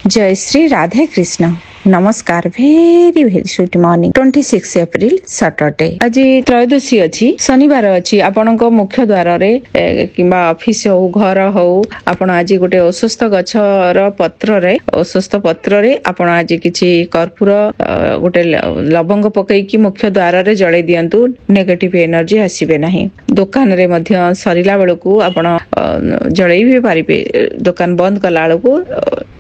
जय श्री राधे कृष्ण। नमस्कार। भेरी भेरी sweet morning 26 April Saturday. आज त्रयोदशी अच्छी शनिवार अच्छी आपणक मुख्य द्वार रे किंबा ऑफिस हो घर हो आपण आज गोटे अस्वस्थ गछर पत्र रे अस्वस्थ पत्र रे आपण आज किछि कर्पूर गोटे लवंग पकईकी मुख्य द्वार रे जळै दियंतु। नेगेटिव एनर्जी आसीबे नाही। दुकान रे मध्य सरिला बेलकू आपण जळै भी पारिबे। दुकान बंद कला बेलकू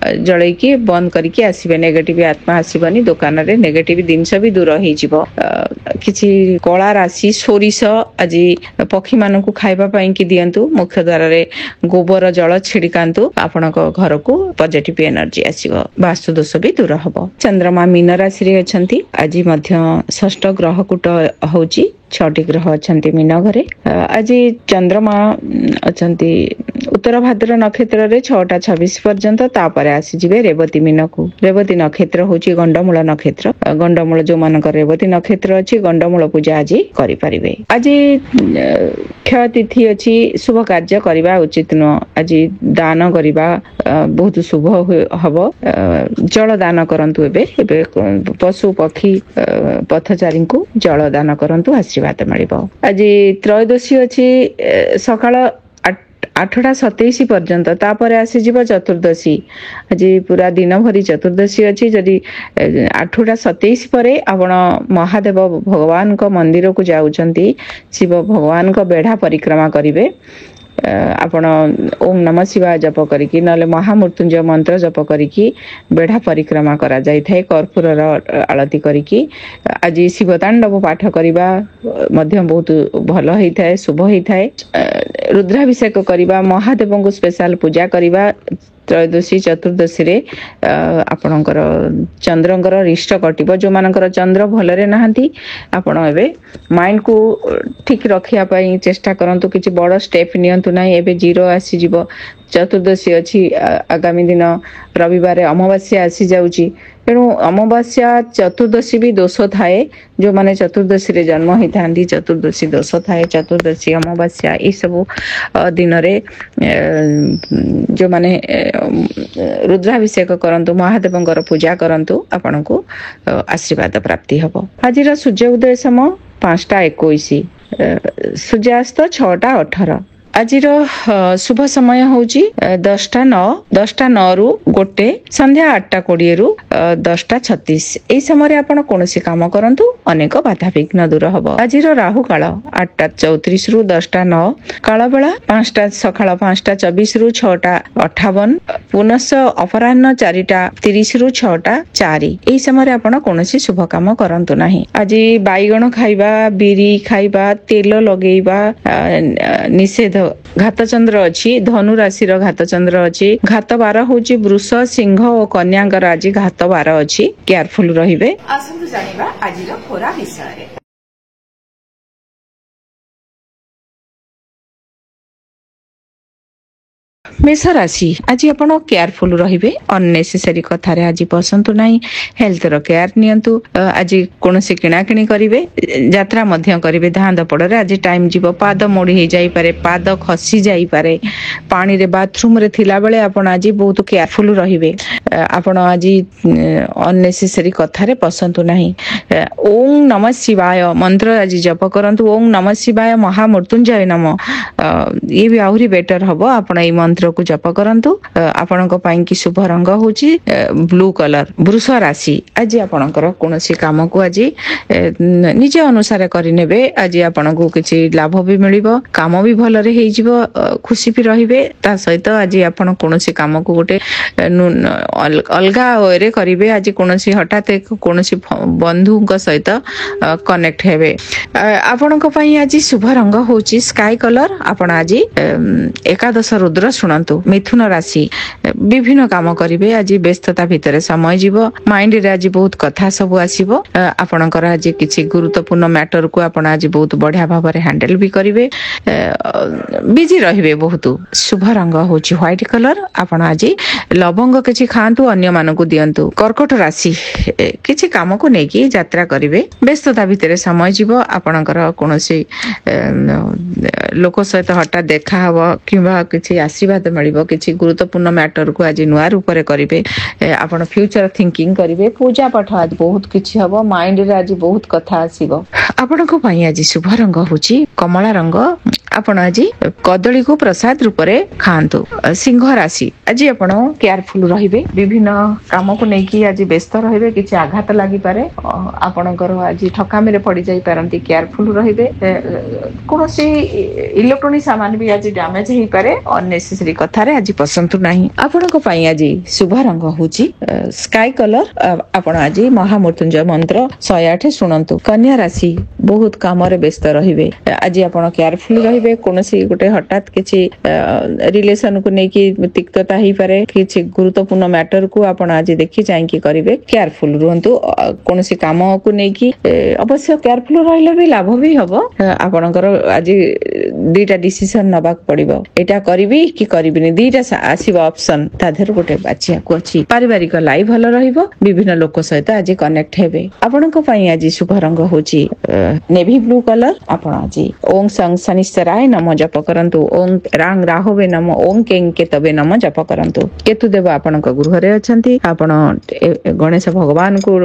जळैकी बंद करके आसीबे। नेगेटिव आत्मा आसीबनी। दुकान रे नेगेटिव जिनस भी दूर होई जिवो। किछि कला राशि सोरिष आज पक्षी मानकु खाइबा पई कि दियंतु। मुख्य द्वार रे गोबर जल छिड़कांतु। आपणक घर को पॉजिटिव एनर्जी आसीबो। वास्तु दोष भी दूर हबो। चंद्रमा मीन राशि रे अछंती। आज मध्य षष्ठ ग्रह कूट होउची। 6टी ग्रह अछंती मीन घरे। आज चंद्रमा अछंती उत्तर भाद्र नक्षत्र रे 6टा 26 पर्यंत तापर आसी जिवे रेवती मीन को। रेवती नक्षत्र होची गंडमूल नक्षत्र। गंडमूल जो मानक रेवती नक्षत्र अछि गंडमूल पूजा आज करि परिबे। आज क्षय तिथि अछि। शुभ कार्य करिबा उचित न। आज दान करिबा बहुत शुभ हबो। जल दान करंतु। एबे पशु पक्षी पथचारी को जल दान करंतु। आशीर्वाद मिलिबो। आज त्रयोदशी अछि सकाळ 8टा 27 पर्यंत तापर आसी जीव चतुर्दशी। आज पूरा दिन भरी चतुर्दशी अछि। जदि 8टा 27 परे आपण महादेव भगवान को मंदिर को जाउचंती शिव भगवान को बेढ़ा परिक्रमा करिवे। आपण ओम नमः शिवाय जप करिकी नले महामृत्युंजय मंत्र जप करिकी बेढ़ा परिक्रमा करा जाय थाए। कर्पूर आळती करिकी आज शिव तांडव पाठ करिबा मध्य बहुत भलो हेइ थाए शुभ हेइ थाए। रुद्राभिषेक करिबा महादेव को स्पेशल पूजा करिबा। त्रयोदशी चतुर्दशी रे आपणकर चंद्रंकर रिष्ट कटिबो। जो मानकर चंद्र भलरे नाहंती आपण एबे माइंड को ठीक रखिया पई चेष्टा करंतु। किछि बड़ स्टेप नियंतु नाही। एबे जीरो आसी जिवो। चतुर्दशी अछि आगामी दिन रविवार अमावास्या आसी जाउची। तेणु अमावास्या चतुर्दशी भी दोष थाए। जो माने चतुर्दशी रे जन्म ही थांदी चतुर्दशी दोष थाए। चतुर्दशी अमावास्या ई सब दिन रे जो माने रुद्राभिषेक करंतु महादेवंकर पूजा करंतु आपनको आशीर्वाद प्राप्ति हबो। आजिरा सूर्य उदय समय 5टा 21। सूर्यास्त 6टा 18। आजिर शुभ समय होची 10टा 9। 10टा 9 रु 1 संध्या 8टा 20 रु 10टा 36। एई समय आपण कोनोसी काम करंतु अनेक बाधा विघ्न दूर हबो। आजिर राहु काल 8टा 34 रु 10टा 9। काल बेला 5टा सकाळ 5टा 24 रु 6टा 58। पुनः अपराह्न 4टा 30 रु 6टा 4। एई समय आपण कोनोसी शुभ काम करंतु नाही। आज बाईगण खाइबा बिरी खाइबा तेल लगेइबा निषेध। घात चंद्र अछि। धनु राशि रो घात चंद्र अछि। घात बार होची वृष सिंह और कन्यांकर आज घात बार अछि। केयरफुल रहिबे। आसंतु जानिबा आजिर खोरा विषय रे। मेष राशि आज आपण केयरफुल रहिबे। अननेसेसरी कथा रे आज पसंतु नाही। हेल्थ रो केयर नियंतु। आज कोनोसी किणा किणी करिवे। यात्रा मध्य करिवे। धांद पड़रे आज टाइम जीवो। पाद मोड़ी हे जाई पारे। पाद खसी जाई पारे। पानी रे बाथरूम रे थिला बेले आपण आज बहुत केयरफुल रहिबे। आपण आज अननेसेसरी कथा रे पसंतु नाही। ओम नमः शिवाय मंत्र आज जप करंतु। ओम नमः शिवाय महामृत्युंजय नमः। ये भी आहुरी बेटर हबो। आपण ए मंत्र को जप करंतु। आपणक पई कि शुभ रंग होची ब्लू कलर। वृष राशि आज आपणकर कोनोसी काम को आज निजे अनुसार करि नेबे। आज आपणको किछि लाभ भी मिलिबो। काम भी भल रे हेइ जिवो। खुशी भी रहिबे। ता सहित आज आपण कोनोसी काम को गोटे अलगा वे रे करिवे। आज कोनोसी हठात कोनोसी बंधुक सहित कनेक्ट हेबे। आपणक पई आज शुभ रंग होची स्काई कलर। आपण आज एकादश रुद्र सुनंतु। मिथुन राशि विभिन्न काम करिवे। आज व्यस्तता भितर समय जीवो। माइंड रे आज बहुत कथा सब आसीबो। आपणकर आज किछि गुरुत्वपूर्ण मैटर को आपण आज बहुत बढ़िया भाव रे हैंडल भी करिवे। बिजी रहिबे बहुत। शुभ रंग होची व्हाइट कलर। आपण आज लवंग किछि खांतु अन्य मानकु दियंतु। कर्कट राशि किछि काम को नेकी यात्रा करिवे। व्यस्तता भितर समय जीवो। आपणकर कोनोसी लोक सहित हठात देखा हबो किबा किछि आशीर्वाद मिलिबो किछि गुरुत्वपूर्ण मैटर को आज नुआ रूप रे करिवे आपण फ्यूचर थिंकिंग करिवे पूजा पाठ आज बहुत किछि हबो माइंड रे आज बहुत कथा आसीबो आपण को पई आज शुभ रंग होची कमला रंग आपण आज कदली को प्रसाद रूप रे खांतु सिंह राशि आज आपण केयरफुल रहिबे विभिन्न काम को नै कि आज व्यस्त रहिबे किछि आघात लागि पारे आपणकर आज ठकामी रे पड़ी जाई पारंती केयरफुल रहिबे कोनोसी इलेक्ट्रॉनिक सामान भी आज डैमेज हेई पारे अननेसेसरी कथा रे आज पसंद नाही आपण को पई आज शुभ रंग होची स्काई कलर आपण आज महामृत्युंजय मंत्र 108 सुनंतु कन्या राशि बहुत काम रे व्यस्त रहिबे आज आपण केयरफुल रहिबे कोनोसी गोटे हठात किछि रिलेशन को नै कि तिक्तता हेई पारे किछि गुरुत्वपूर्ण मैटर को आपण आज देखि जाई कि करिवे केयरफुल रहंतु कोनोसी काम को नै कि अवश्य केयरफुल रहिले भी लाभ भी हबो आपणकर आज दुईटा डिसिजन नबाक पड़िबो एटा करिवि कि करिबिनी दुईटा आसीबो ऑप्शन ताधर गोटे बाचिया को अछि पारिवारिक लाइफ भलो रहिबो विभिन्न लोक सहित आज कनेक्ट हेबे आपणक पई आज शुभ रंग होची नेवी ब्लू कलर आपण आज ओम संग शनिश्चराय नमः जप करंतु ओम रांग राहवे नमः ओम कें केतबे नमः जप करंतु केतु देव आपणक गृह रे अछंती आपण गणेश भगवान को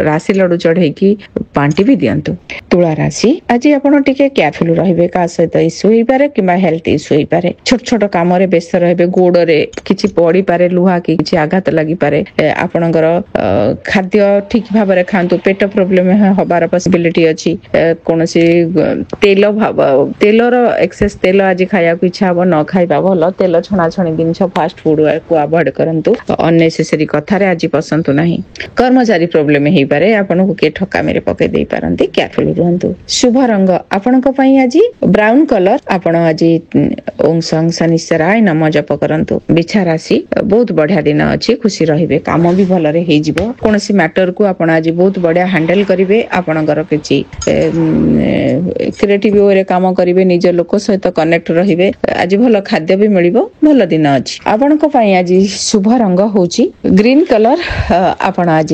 राशि लडू चढ़े की पांटी भी दियंतु तुला राशि आज आपण टिके केयरफुल रहिबे का सहित इश्यू होई पारे किबा हेल्थ इश्यू होई पारे छोट छोट काम रे व्यस्त रहबे गोड़ रे किछि पड़ी पारे लुहा की किछि आघात लागि पारे आपणकर खाद्य ठीक भाव रे खांतु पेट प्रॉब्लम होबार पॉसिबिलिटी अछि कोनोसी तेल रो एक्सेस तेल आज खाया को इच्छा हो न खाइबा भलो तेल छणा छणी जिंस फास्ट फूड को अवॉइड करंतु अननेसेसरी कथा रे आज पसंद नाही कर्मचारी प्रॉब्लम हेई पारे आपन को के ठका मेरे पके देई पारंती केयरफुल रहंतु शुभ रंग आपन को पई आज ब्राउन कलर आपन आज ओम संग शनिश्चराय नमः जप करंतु बिछा राशि बहुत बढ़िया दिन अछि खुशी रहिबे काम भी भलो रे हेई जिवो कोनोसी मैटर को आपन आज बहुत बढ़िया हैंडल करिवे आपनकर किछि क्रिएटिव वे रे काम करिवे निज लोक सहित कनेक्ट रहिबे आज भलो खाद्य भी मिलिबो भलो दिन अछि आपन को पई आज शुभ रंग होची ग्रीन कलर आपन आज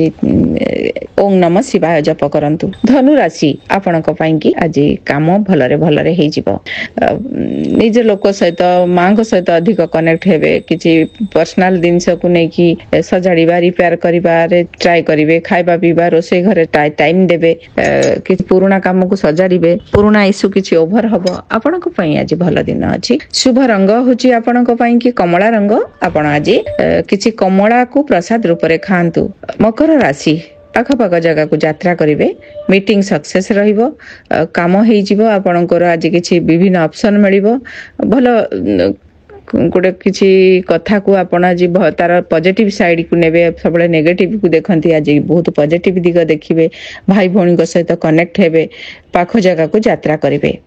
ओम नमः शिवाय जप करंतु धनु राशि आपन को पई कि आज काम भलरे हेई जिवो निज लोक सहित मां को सहित अधिक कनेक्ट हेबे किछि पर्सनल दिनस को नै कि सजाड़ीबा रिपेयर करिबा रे ट्राई करिवे खाइबा पीबा रोसे घरे टाइम देबे कि पुराना काम को सजाड़ीबे पुराना इश्यू किछि ओभर हबो आपन को पई आज भलो दिन अछि शुभ रंग होची आपन को पई कि कमला रंग आपन आज किछि कमला को प्रसाद रूप रे खांतु मकर राशि पाखपाख जगह को यात्रा करिवे मीटिंग सक्सेस रहिबो काम हेई जिवो आपनकर आज किछि विभिन्न ऑप्शन मिलिबो भलो गोटे किछि कथा को आपण आज तार पॉजिटिव साइड को नेबे सबले नेगेटिव को देखंती आज बहुत पॉजिटिव दिग देखिबे भाई भौणी को सहित कनेक्ट हेबे पाख जगह को यात्रा करिवे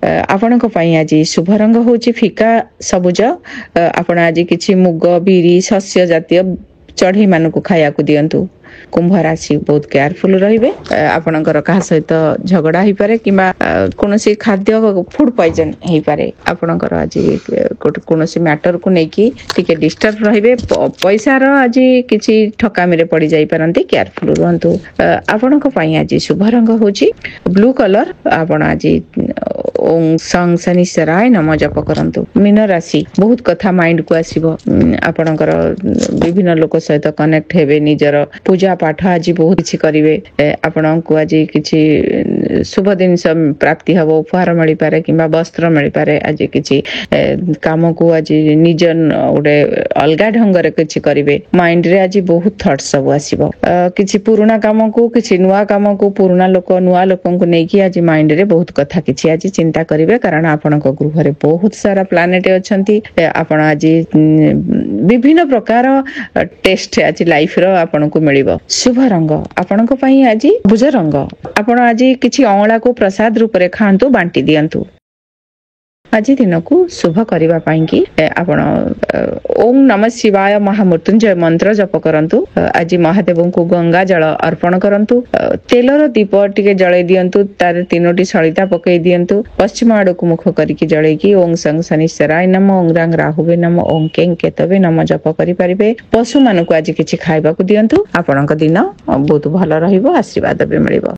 आपन को पई आज शुभ रंग होची फिका सबुज आपण आज किछि मुग बीरी शस्य जातीय चढ़ी मान को खाया को दियंतु कुंभ राशि बहुत केयरफुल रहिबे आपनकर कहा सहित झगड़ा ही पारे किबा कोनोसी खाद्य फूड पॉइजन ही पारे आपनकर आज कोनोसी मैटर को नै कि टिके डिस्टर्ब रहिबे पैसा रो आज किछि ठकामी रे पड़ी जाई परंती केयरफुल रहंतु आपनक पई आज शुभ रंग होची ब्लू कलर आपण आज ओम संग शनिश्चराय नमः जप करंतु मीन राशि बहुत कथा माइंड को आसीबो आपनकर विभिन्न लोक सहित कनेक्ट हेबे निजर पूजा पाठ आज बहुत किछि करिवे आपण को आज किछि शुभ दिन सब प्राप्ति हबो उपहार मिली पारे किबा वस्त्र मिली पारे आज किछि काम को आज निज ओडे अलगा ढंग रे किछि करिवे माइंड रे आज बहुत थॉट्स सब आसीबो किछि पुराना काम को किछि नुवा काम को पुराना लोक नुवा लोकन को नै कि आज माइंड रे बहुत कथा किछि आज चिंता करिवे कारण आपण को गृह रे बहुत सारा प्लैनेट अछंती आपण आज विभिन्न प्रकार टेस्ट आज लाइफ रो आपण को मिलिबो शुभ रंग आपण को पई आज भुज रंग आपण आज किछि अवला को प्रसाद रूप रे खांतु बांटी दियंतु आज दिन को शुभ करबा पई कि आपण ओम नमः शिवाय महामृत्युंजय मंत्र जप करंतु आज महादेव को गंगा जल अर्पण करंतु तेलर दीप टिके जळे दियंतु तार तीनोटी सळिता पकई दियंतु पश्चिम आड़ को मुख करिकि जळे कि ओम संग शनिश्चराय नमः ओम रांग राहुवे नमः ओम कें केतवे नमः जप करि परिबे पशु मान को आज किछि खाइबा को दियंतु आपनक दिन बहुत भलो रहिबो आशीर्वाद बे मिलिबो।